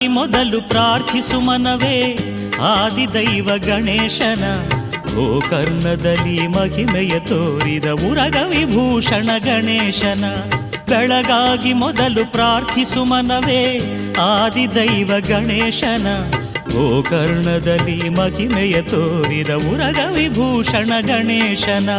ಮೊದಲು ಪ್ರಾರ್ಥಿಸು ಮನವೇ ಆದಿದೈವ ಗಣೇಶನ, ಗೋಕರ್ಣದಲ್ಲಿ ಮಹಿಮೆಯ ತೋರಿದ ಉರಗ ವಿಭೂಷಣ ಗಣೇಶನ. ಬೆಳಗಾಗಿ ಮೊದಲು ಪ್ರಾರ್ಥಿಸು ಮನವೇ ಆದಿದೈವ ಗಣೇಶನ, ಗೋಕರ್ಣದಲ್ಲಿ ಮಹಿಮೆಯ ತೋರಿದ ಉರಗ ವಿಭೂಷಣ ಗಣೇಶನ.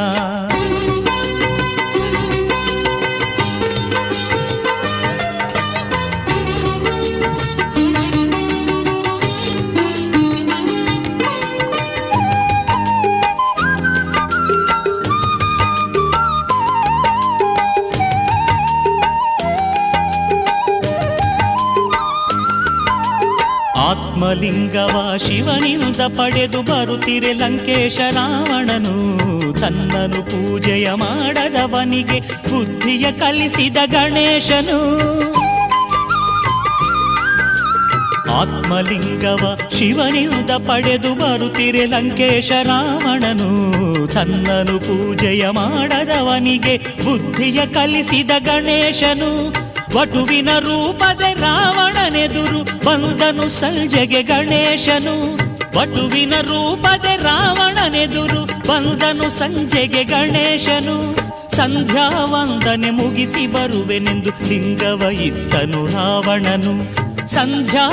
ಆತ್ಮಲಿಂಗವ ಶಿವನಿಂದ ಪಡೆದು ಬರುತ್ತಿರೆ ಲಂಕೇಶ ರಾವಣನು, ತನ್ನನು ಪೂಜೆಯ ಮಾಡದವನಿಗೆ ಬುದ್ಧಿಯ ಕಲಿಸಿದ ಗಣೇಶನು. ಆತ್ಮಲಿಂಗವ ಶಿವನಿಂದ ಪಡೆದು ಬರುತ್ತಿರೆ ಲಂಕೇಶ ರಾವಣನು, ತನ್ನನು ಪೂಜೆಯ ಮಾಡದವನಿಗೆ ಬುದ್ಧಿಯ ಕಲಿಸಿದ ಗಣೇಶನು. ವಟುವಿನ ರೂಪದ ರಾವಣನೆದುರು ಬಂದನು ಸಂಜೆಗೆ ಗಣೇಶನು, ವಟುವಿನ ರೂಪದ ರಾವಣನೆದುರು ಬಂದನು ಸಂಜೆಗೆ ಗಣೇಶನು. ಸಂಧ್ಯಾ ವಂದನೆ ಮುಗಿಸಿ ಬರುವೆನೆಂದು ಲಿಂಗವ ಇತ್ತನು ರಾವಣನು, ಸಂಧ್ಯಾ